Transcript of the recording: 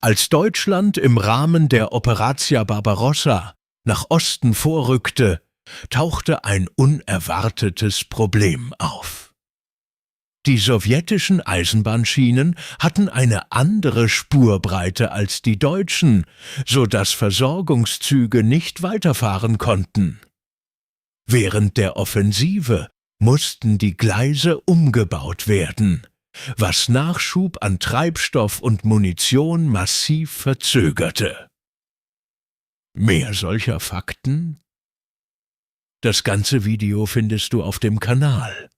Als Deutschland im Rahmen der Operatia Barbarossa nach Osten vorrückte, tauchte ein unerwartetes Problem auf. Die sowjetischen Eisenbahnschienen hatten eine andere Spurbreite als die deutschen, so dass Versorgungszüge nicht weiterfahren konnten. Während der Offensive mussten die Gleise umgebaut werden, was Nachschub an Treibstoff und Munition massiv verzögerte. Mehr solcher Fakten? Das ganze Video findest du auf dem Kanal.